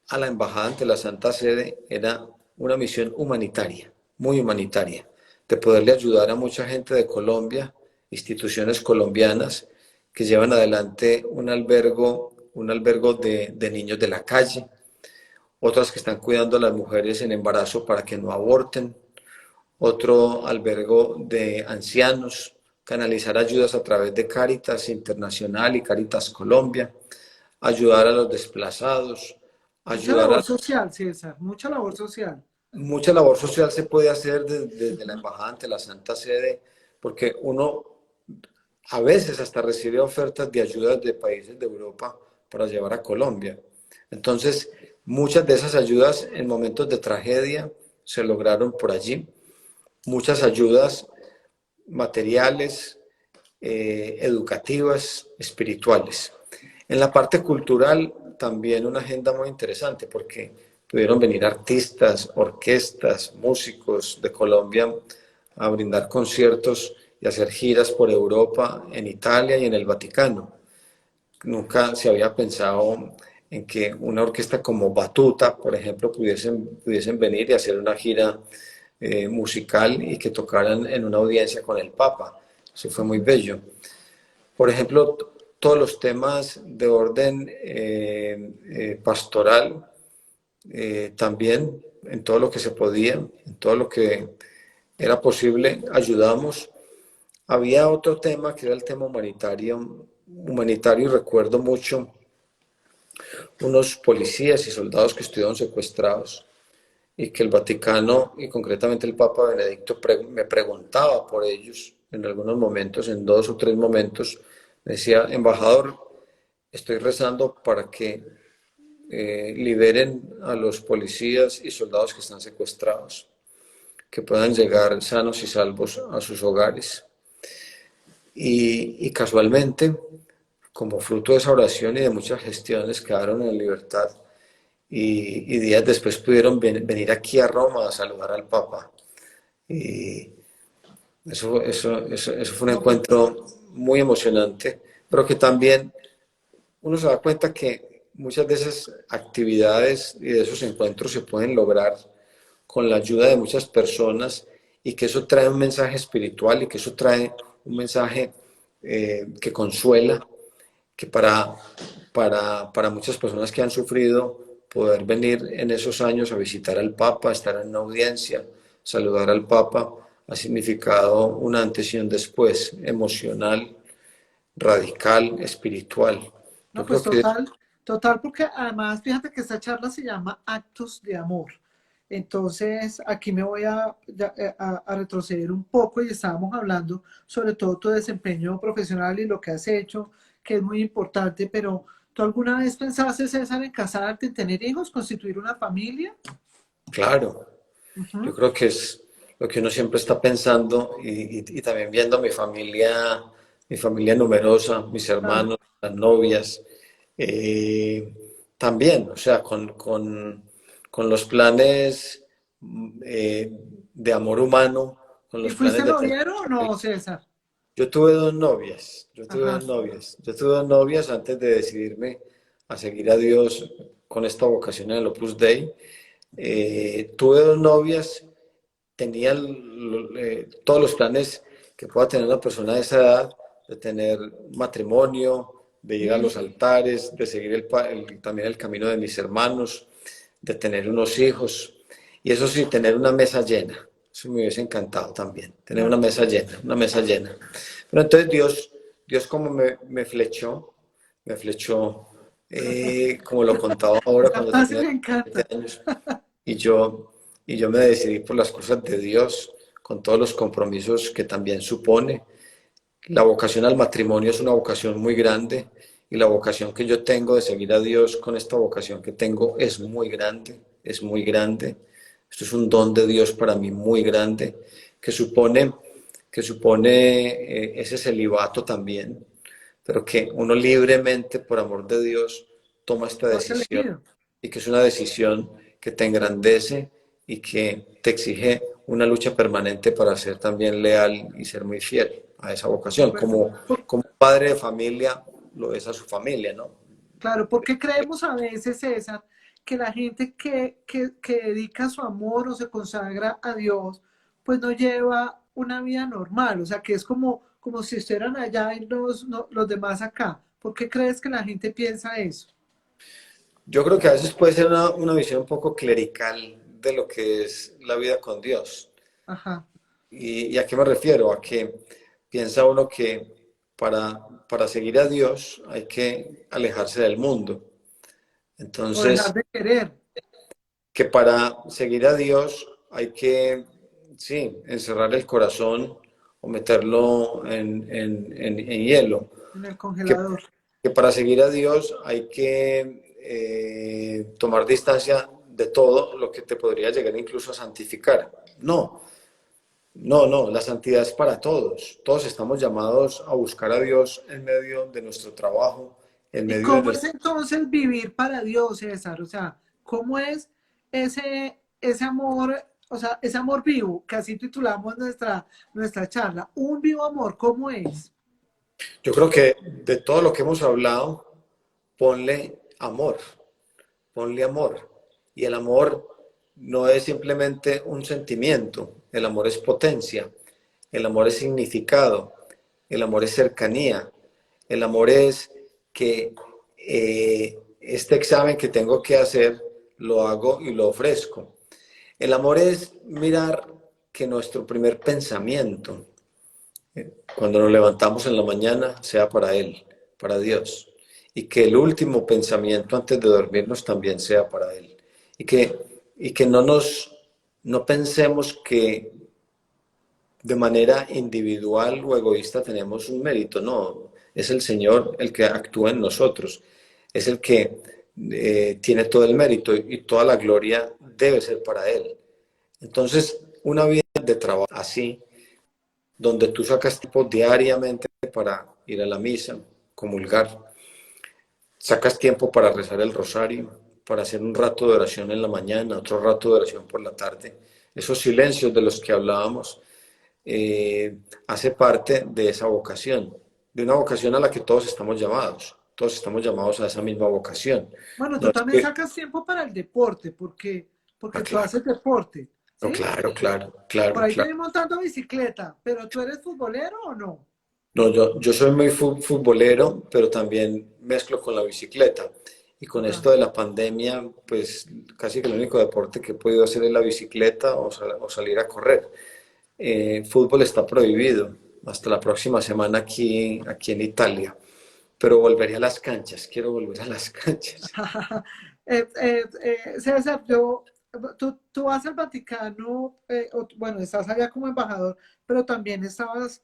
S2: a la embajada ante la Santa Sede era una misión humanitaria, muy humanitaria, de poderle ayudar a mucha gente de Colombia, instituciones colombianas que llevan adelante un albergo de niños de la calle, otras que están cuidando a las mujeres en embarazo para que no aborten, otro albergo de ancianos, canalizar ayudas a través de Cáritas Internacional y Cáritas Colombia, ayudar a los desplazados,
S1: Mucha
S2: ayudar
S1: labor
S2: a...
S1: social, César, mucha labor social.
S2: Mucha labor social se puede hacer desde la embajada ante la Santa Sede, porque uno a veces hasta recibe ofertas de ayudas de países de Europa para llevar a Colombia. Entonces, muchas de esas ayudas en momentos de tragedia se lograron por allí. Muchas ayudas materiales, educativas, espirituales. En la parte cultural también una agenda muy interesante porque pudieron venir artistas, orquestas, músicos de Colombia a brindar conciertos y hacer giras por Europa, en Italia y en el Vaticano. Nunca se había pensado en que una orquesta como Batuta, por ejemplo, pudiesen venir y hacer una gira musical y que tocaran en una audiencia con el Papa. Eso fue muy bello. Por ejemplo, todos los temas de orden pastoral, también en todo lo que se podía, en todo lo que era posible, ayudamos. Había otro tema que era el tema humanitario, recuerdo mucho unos policías y soldados que estuvieron secuestrados y que el Vaticano y concretamente el Papa Benedicto me preguntaba por ellos en algunos momentos, en dos o tres momentos, me decía, embajador, estoy rezando para que liberen a los policías y soldados que están secuestrados. que puedan llegar sanos y salvos a sus hogares. Y casualmente, como fruto de esa oración y de muchas gestiones, quedaron en libertad y días después pudieron venir aquí a Roma a saludar al Papa. Y eso fue un
S1: No, pues,
S2: encuentro muy emocionante, pero que también uno se da cuenta que muchas de esas actividades y de esos encuentros se pueden lograr con la ayuda de muchas personas y que eso trae un mensaje espiritual y que eso trae un mensaje que consuela, que para muchas personas que han sufrido, poder venir en esos años a visitar al Papa, estar en una audiencia, saludar al Papa, ha significado un antes y un después, emocional, radical, espiritual. Yo
S1: no, pues
S2: creo que
S1: total, total, porque además fíjate que esta charla se llama Actos de Amor. Entonces, aquí me voy a retroceder un poco y estábamos hablando sobre todo tu desempeño profesional y lo que has hecho, que es muy importante, pero ¿tú alguna vez pensaste, César, en casarte, en tener hijos, constituir una familia?
S2: claro, yo
S1: Ujú.
S2: creo que es lo que uno siempre está pensando y también viendo mi familia numerosa, mis
S1: Claro.
S2: hermanos, las novias, eh, también, o sea, con los planes de amor humano, con
S1: ¿Y
S2: los
S1: fuiste
S2: planes de tener.
S1: noviero o no, César?
S2: Yo tuve dos novias,
S1: Ajá.
S2: yo tuve dos novias antes de decidirme a seguir a Dios con esta vocación en el Opus Dei. Tuve dos novias, tenía todos los planes que pueda tener una persona de esa edad, de tener matrimonio, de ir a
S1: Sí.
S2: los altares, de seguir también el camino de mis hermanos, de tener unos hijos, y eso sí, tener una mesa llena. Eso me hubiese encantado también, tener
S1: Claro.
S2: una mesa llena. Pero entonces Dios como me flechó, como lo contaba ahora
S1: Esa
S2: cuando
S1: frase
S2: tenía
S1: me
S2: 20
S1: encanta.
S2: años, y yo me decidí por las cosas de Dios, con todos los compromisos que también supone. La vocación al matrimonio es una vocación muy grande y la vocación que yo tengo de seguir a Dios con esta vocación que tengo es muy grande, es muy grande. Esto es un don de Dios para mí muy grande, que supone, ese celibato también, pero que uno libremente, por amor de Dios, toma esta
S1: Lo has
S2: decisión
S1: elegido.
S2: y que es una decisión que te engrandece y que te exige una lucha permanente para ser también leal y ser muy fiel a esa
S1: Por
S2: vocación,
S1: supuesto.
S2: como padre de familia lo es a su familia, ¿no?
S1: Claro, porque creemos a veces, César, que la gente que dedica su amor o se consagra a Dios, pues no lleva una vida normal, o sea, que es como si estuvieran allá y los demás acá. ¿Por qué crees que la gente piensa eso?
S2: Yo creo que a veces puede ser una visión un poco clerical de lo que es la vida con Dios.
S1: Ajá.
S2: ¿Y a qué me refiero? A que piensa uno que para seguir a Dios hay que alejarse del mundo.
S1: O dejar
S2: Entonces,
S1: de querer.
S2: que para seguir a Dios hay que, sí, encerrar el corazón o meterlo en hielo.
S1: En el
S2: Que,
S1: congelador.
S2: que para seguir a Dios hay que tomar distancia de todo lo que te podría llegar incluso a santificar. No, no, la santidad es para todos. Todos estamos llamados a buscar a Dios en medio de nuestro trabajo, en
S1: ¿Y
S2: medio de
S1: cómo es
S2: nuestra...
S1: entonces vivir para Dios, César? O sea, ¿cómo es ese amor, o sea, ese amor vivo, que así titulamos nuestra charla? Un vivo amor, ¿cómo es?
S2: Yo creo que de todo lo que hemos hablado, ponle amor, ponle amor. Y el amor no es simplemente un sentimiento, el amor es potencia, el amor es significado, el amor es cercanía, el amor es que este examen que tengo que hacer lo hago y lo ofrezco. El amor es mirar que nuestro primer pensamiento, cuando nos levantamos en la mañana, sea para Él, para Dios. Y que el último pensamiento antes de dormirnos también sea para Él. Y que no pensemos que de manera individual o egoísta tenemos un mérito. No, es el Señor el que actúa en nosotros. Es el que tiene todo el mérito y toda la gloria debe ser para Él. Entonces, una vida de trabajo así, donde tú sacas tiempo diariamente para ir a la misa, comulgar, sacas tiempo para rezar el rosario, para hacer un rato de oración en la mañana, otro rato de oración por la tarde. Esos silencios de los que hablábamos hace parte de esa vocación, de una vocación a la que todos estamos llamados. Todos estamos llamados a esa misma vocación.
S1: Bueno,
S2: No
S1: tú
S2: es
S1: también
S2: que,
S1: sacas tiempo para el deporte, porque tú
S2: claro,
S1: haces deporte,
S2: no,
S1: ¿sí?
S2: claro, claro,
S1: Por
S2: claro,
S1: ahí te
S2: claro.
S1: vi montando bicicleta, pero ¿tú eres futbolero o no?
S2: No, yo soy muy futbolero, pero también mezclo con la bicicleta. Y con
S1: Ajá.
S2: esto de la pandemia, pues casi que el único deporte que he podido hacer es la bicicleta o salir a correr. Fútbol está prohibido hasta la próxima semana aquí en Italia, pero volveré a las canchas, quiero volver a las canchas.
S1: César, tú vas al Vaticano, bueno, estás allá como embajador, pero también estabas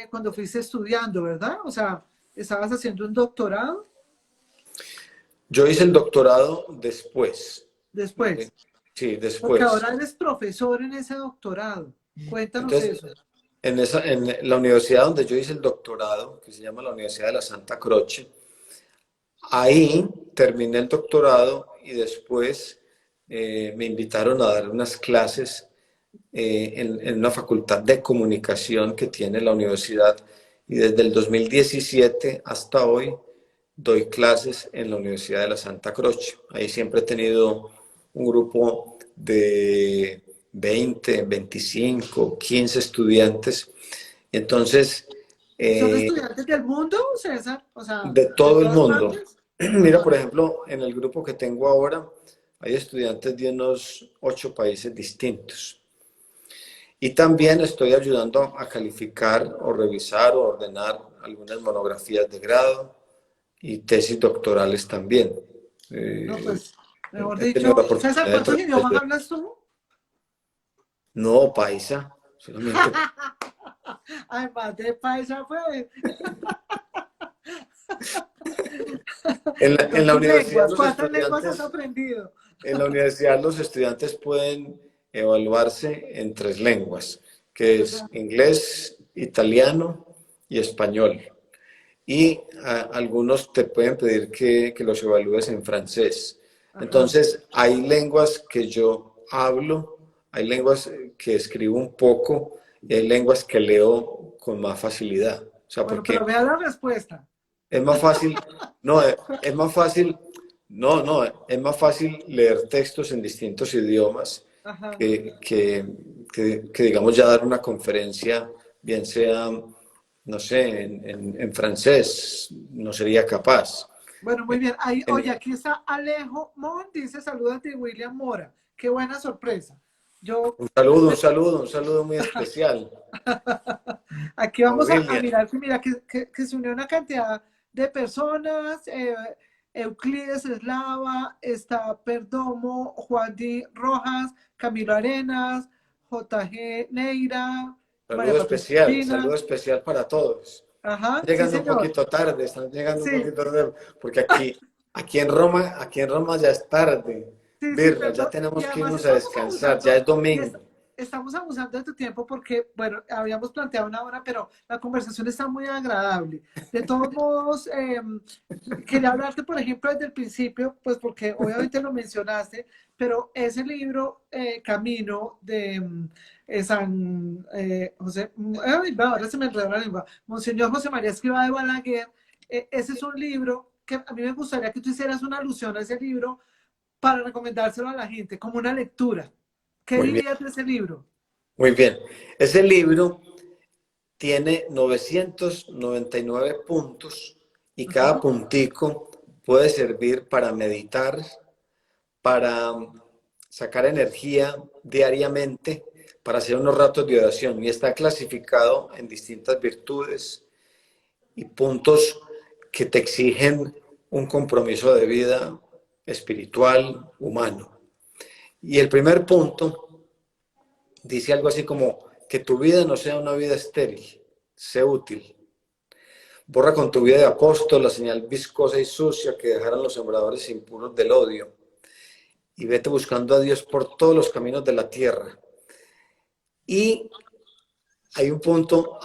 S1: cuando fuiste estudiando, ¿verdad? O sea, estabas haciendo un doctorado
S2: Yo hice el doctorado después. Eh,
S1: después,
S2: sí,
S1: porque
S2: después.
S1: ahora eres profesor en ese doctorado. Cuéntanos
S2: Entonces,
S1: eso.
S2: en la universidad donde yo hice el doctorado, que se llama la Universidad de la Santa Croce, ahí terminé el doctorado y después me invitaron a dar unas clases en una facultad de comunicación que tiene la universidad y desde el 2017 hasta hoy doy clases en la Universidad de la Santa Croce. Ahí siempre he tenido un grupo de 20, 25, 15 estudiantes. Entonces,
S1: ¿Y son
S2: eh,
S1: estudiantes del mundo, César? O sea,
S2: de
S1: de
S2: todo el
S1: todas
S2: mundo.
S1: partes.
S2: Mira, por
S1: Ajá.
S2: ejemplo, en el grupo que tengo ahora hay estudiantes de unos 8 países distintos. Y también estoy ayudando a calificar o revisar o ordenar algunas monografías de grado y tesis doctorales también.
S1: No,
S2: Eh,
S1: pues, mejor
S2: he tenido la
S1: dicho, César,
S2: oportunidad
S1: ¿cuántos
S2: de
S1: idiomas hablas tú?
S2: no paisa, solamente
S1: Además de paisa, pues.
S2: en la
S1: Entonces,
S2: universidad
S1: lenguas, ¿cuántas lenguas has aprendido?
S2: en la universidad los estudiantes pueden evaluarse en 3 lenguas, que es inglés, italiano y español. Y algunos te pueden pedir que los evalúes en francés.
S1: Ajá.
S2: Entonces, hay lenguas que yo hablo, hay lenguas que escribo un poco, y hay lenguas que leo con más facilidad. O sea,
S1: Bueno, pero
S2: porque
S1: vea la respuesta.
S2: es más fácil, no, es más fácil, no, es más fácil leer textos en distintos idiomas
S1: Ajá.
S2: que, digamos, ya dar una conferencia, bien sea, no sé, en francés, no sería capaz.
S1: Bueno, muy bien. Ahí, oye,
S2: En-
S1: aquí está Alejo Mon, dice saludos de William Mora. Qué buena sorpresa. Yo,
S2: un saludo muy especial
S1: aquí
S2: a
S1: vamos a
S2: William.
S1: mirar que mira que se unió una cantidad de personas. Euclides Eslava, está Perdomo, Juan Di Rojas, Camilo Arenas, JG Neira, María Patricia Espina.
S2: Saludo especial para todos.
S1: Ajá,
S2: Están
S1: sí,
S2: llegando un
S1: señor.
S2: poquito tarde, están llegando un
S1: Sí,
S2: poquito tarde, porque aquí en Roma ya es tarde.
S1: sí, sí,
S2: Birra, ya
S1: perdón. Y
S2: tenemos que
S1: además
S2: irnos a
S1: estamos
S2: descansar, ya
S1: abusando,
S2: es domingo.
S1: estamos abusando de tu tiempo porque, bueno, habíamos planteado una hora, pero la conversación está muy agradable. De todos modos, quería hablarte, por ejemplo, desde el principio, pues porque obviamente lo mencionaste, pero ese libro, Camino, de San José, ay, va, ahora se me enredó la lengua, Monseñor José María Escrivá de Balaguer, ese es un libro que a mí me gustaría que tú hicieras una alusión a ese libro para recomendárselo a la gente, como una lectura. ¿Qué
S2: Muy bien,
S1: dirías de ese libro?
S2: muy bien. Ese libro tiene 999 puntos y cada
S1: Ajá.
S2: puntico puede servir para meditar, para sacar energía diariamente, para hacer unos ratos de oración y está clasificado en distintas virtudes y puntos que te exigen un compromiso de vida espiritual, humano. Y el primer punto dice algo así como que tu vida no sea una vida estéril, sé útil. Borra con tu vida de apóstol la señal viscosa y sucia que dejaron los sembradores impuros del odio y vete buscando a Dios por todos los caminos de la tierra. Y hay un punto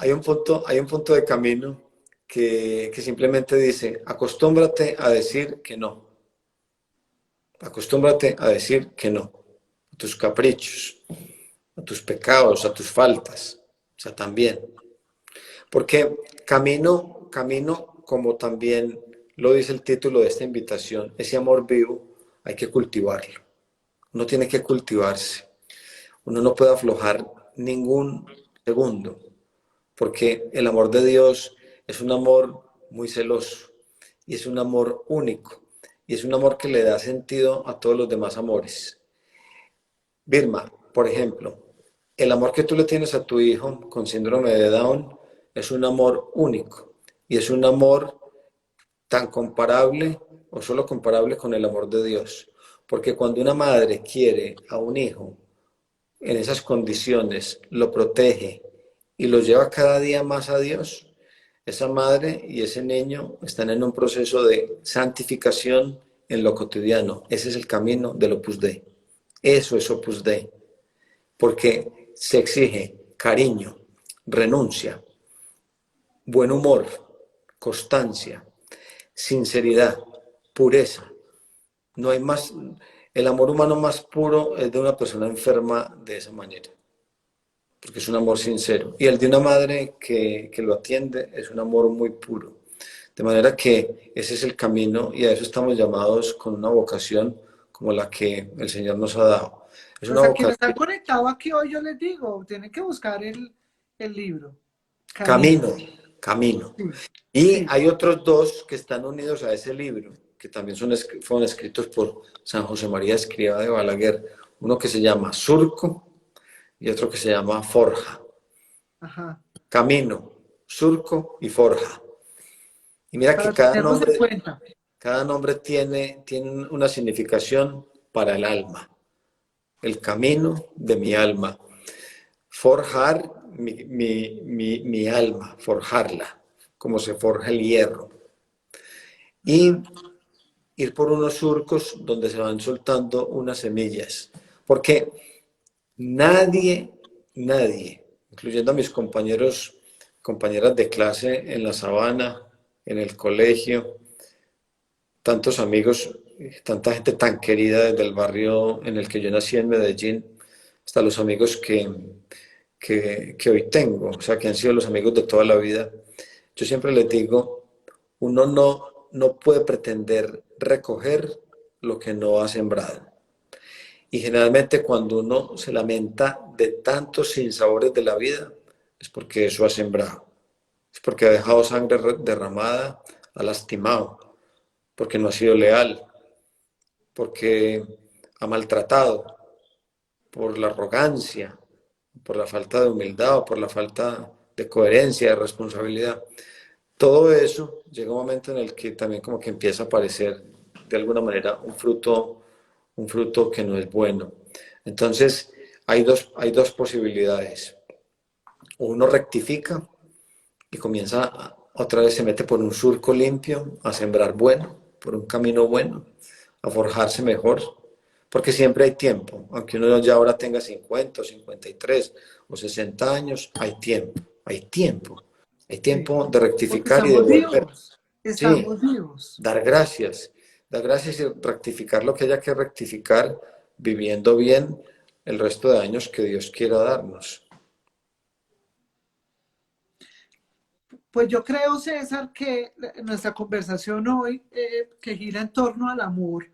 S2: de camino que simplemente dice, acostúmbrate a decir que no. Acostúmbrate a decir que no. A tus caprichos, a tus pecados, a tus faltas. O sea, también. Porque camino, como también lo dice el título de esta invitación, ese amor vivo hay que cultivarlo. Uno tiene que cultivarse. Uno no puede aflojar ningún segundo, porque el amor de Dios es un amor muy celoso y es un amor único y es un amor que le da sentido a todos los demás amores. Vilma, por ejemplo, el amor que tú le tienes a tu hijo con síndrome de Down es un amor único y es un amor tan comparable o solo comparable con el amor de Dios. Porque cuando una madre quiere a un hijo en esas condiciones, lo protege y lo lleva cada día más a Dios, esa madre y ese niño están en un proceso de santificación en lo cotidiano. Ese es el camino del Opus Dei. Eso es Opus Dei, porque se exige cariño, renuncia, buen humor, constancia, sinceridad, pureza. No hay más, el amor humano más puro es de una persona enferma de esa manera, porque es un amor sincero. Y el de una madre que lo atiende es un amor muy puro. De manera que ese es el camino y a eso estamos llamados con una vocación como la que el Señor nos ha dado. Es una
S1: Pues a quienes
S2: vocación,
S1: están conectados aquí hoy yo les digo, tienen que buscar el libro, Camino.
S2: camino, camino.
S1: Sí,
S2: Y
S1: sí.
S2: hay otros dos que están unidos a ese libro, que también fueron escritos por San José María Escrivá de Balaguer. Uno que se llama Surco y otro que se llama Forja.
S1: Ajá.
S2: Camino, Surco y Forja. Y mira que
S1: Para tenerlos en cuenta.
S2: cada nombre tiene una significación para el alma. El camino de mi alma. Forjar mi alma, forjarla, como se forja el hierro. Y
S1: Ujú.
S2: ir por unos surcos donde se van soltando unas semillas. Porque nadie, incluyendo a mis compañeras de clase en la sabana, en el colegio, tantos amigos, tanta gente tan querida desde el barrio en el que yo nací en Medellín, hasta los amigos que hoy tengo, o sea, que han sido los amigos de toda la vida. Yo siempre les digo, uno no puede pretender recoger lo que no ha sembrado. Y generalmente cuando uno se lamenta de tantos sinsabores de la vida, es porque eso ha sembrado. Es porque ha dejado sangre derramada, ha lastimado, porque no ha sido leal, porque ha maltratado, por la arrogancia, por la falta de humildad o por la falta de coherencia, de responsabilidad. Todo eso llega un momento en el que también como que empieza a aparecer de alguna manera un fruto que no es bueno. Entonces, hay dos posibilidades. Uno rectifica y comienza, otra vez se mete por un surco limpio, a sembrar bueno, por un camino bueno, a forjarse mejor, porque siempre hay tiempo, aunque uno ya ahora tenga 50 o 53 o 60 años, hay
S1: Sí.
S2: tiempo de
S1: Porque
S2: rectificar y de
S1: estamos
S2: volver.
S1: vivos.
S2: Sí,
S1: Estamos vivos.
S2: dar gracias y rectificar lo que haya que rectificar, viviendo bien el resto de años que Dios quiera darnos.
S1: Pues yo creo, César, que nuestra conversación hoy, que gira en torno al amor,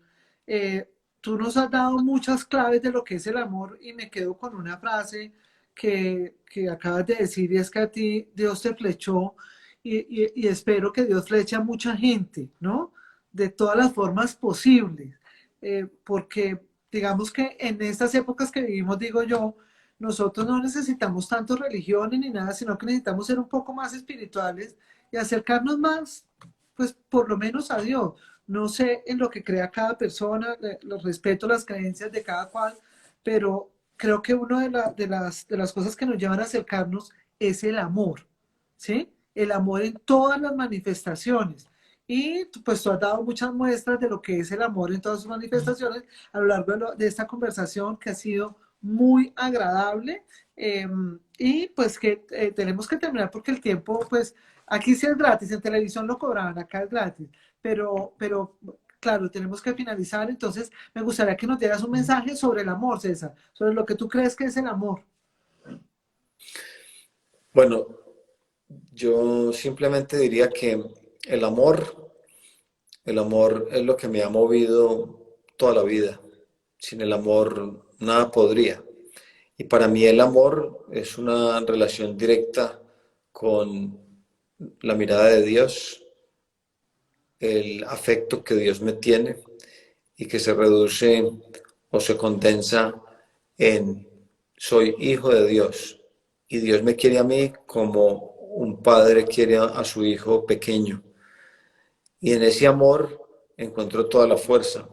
S1: tú nos has dado muchas claves de lo que es el amor y me quedo con una frase que acabas de decir y es que a ti Dios te flechó y espero que Dios fleche a mucha gente, ¿no? De todas las formas posibles, porque digamos que en estas épocas que vivimos, digo yo, nosotros no necesitamos tanto religiones ni nada, sino que necesitamos ser un poco más espirituales y acercarnos más, pues por lo menos a Dios. No sé en lo que crea cada persona, los respeto las creencias de cada cual, pero creo que una de las cosas que nos llevan a acercarnos es el amor, ¿sí? El amor en todas las manifestaciones. Y pues tú has dado muchas muestras de lo que es el amor en todas sus manifestaciones a lo largo de esta conversación que ha sido muy agradable. Y pues que tenemos que terminar porque el tiempo, pues aquí sí es gratis, en televisión lo cobraban, acá es gratis, pero claro, tenemos que finalizar. Entonces me gustaría que nos dieras un mensaje sobre el amor, César, sobre lo que tú crees que es el amor.
S2: Bueno, yo simplemente diría que el amor, el amor es lo que me ha movido toda la vida. Sin el amor nada podría. Y para mí el amor es una relación directa con la mirada de Dios, el afecto que Dios me tiene y que se reduce o se condensa en soy hijo de Dios y Dios me quiere a mí como un padre quiere a su hijo pequeño. Y en ese amor encuentro toda la fuerza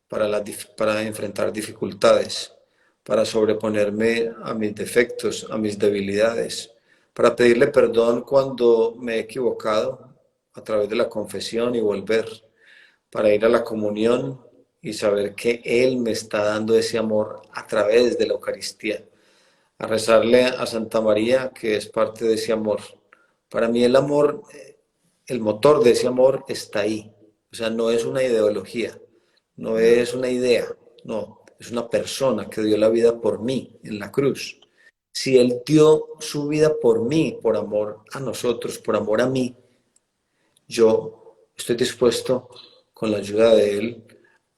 S2: para enfrentar dificultades, para sobreponerme a mis defectos, a mis debilidades, para pedirle perdón cuando me he equivocado a través de la confesión y volver, para ir a la comunión y saber que Él me está dando ese amor a través de la Eucaristía, a rezarle a Santa María, que es parte de ese amor. Para mí el amor, el motor de ese amor está ahí. O sea, no es una ideología, no es una idea, no, es una persona que dio la vida por mí en la cruz. Si Él dio su vida por mí, por amor a nosotros, por amor a mí, yo estoy dispuesto, con la ayuda de Él,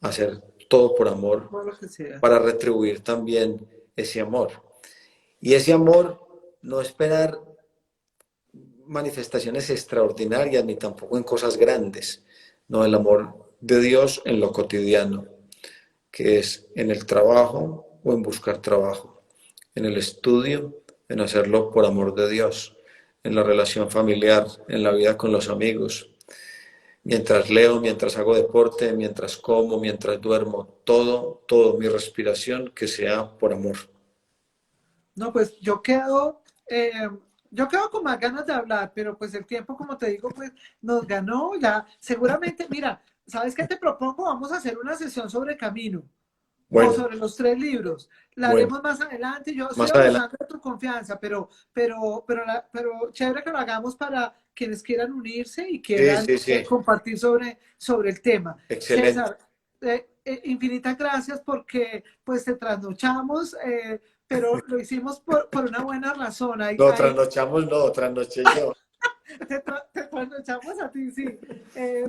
S2: a hacer todo por amor,
S1: Por lo que sea.
S2: para retribuir también ese amor. Y ese amor, no esperar manifestaciones extraordinarias ni tampoco en cosas grandes, no, el amor de Dios en lo cotidiano, que es en el trabajo o en buscar trabajo, en el estudio, en hacerlo por amor de Dios, en la relación familiar, en la vida con los amigos, mientras leo, mientras hago deporte, mientras como, mientras duermo, todo mi respiración que sea por amor.
S1: No, pues yo quedo con más ganas de hablar, pero pues el tiempo, como te digo, pues nos ganó ya. Seguramente, mira, ¿sabes qué te propongo? Vamos a hacer una sesión sobre Camino o
S2: Bueno,
S1: sobre los tres libros. La
S2: bueno,
S1: haremos más adelante. Yo estoy
S2: más adelante.
S1: abusando de tu confianza, pero chévere que lo hagamos para quienes quieran unirse y
S2: Sí,
S1: quieran
S2: sí, sí,
S1: compartir sobre el tema.
S2: excelente.
S1: César, infinitas gracias porque pues te trasnochamos, pero lo hicimos por una buena razón.
S2: No, trasnochamos, no, trasnoché yo.
S1: Te trasnochamos a ti, sí.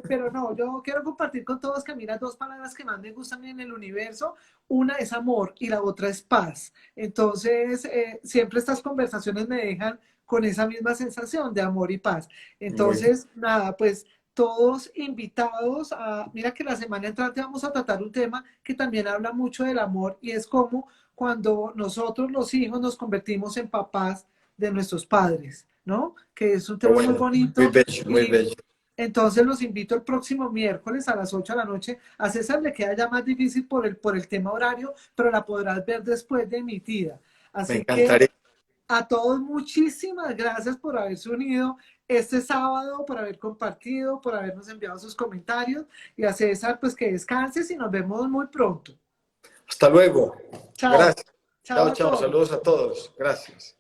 S1: Pero no, yo quiero compartir con todos que mira dos palabras que más me gustan en el universo. Una es amor y la otra es paz. Entonces, siempre estas conversaciones me dejan con esa misma sensación de amor y paz.
S2: Muy bien.
S1: Entonces, nada, pues todos invitados a, mira que la semana entrante vamos a tratar un tema que también habla mucho del amor y es como cuando nosotros los hijos nos convertimos en papás de nuestros padres, ¿no? Que es un
S2: Pero
S1: tema muy
S2: bueno, muy
S1: bonito
S2: bello, muy
S1: y
S2: bello.
S1: entonces los invito el próximo miércoles a las 8 de la noche. A César le queda ya más difícil por el tema horario, pero la podrás ver después de emitida.
S2: Me
S1: Así que
S2: encantaría.
S1: a todos muchísimas gracias por haberse unido este sábado, por haber compartido, por habernos enviado sus comentarios y a César pues que descanses y nos vemos muy pronto.
S2: Hasta luego.
S1: Chao,
S2: Gracias.
S1: chao
S2: Chao,
S1: a
S2: chao.
S1: todos.
S2: Saludos a todos. Gracias.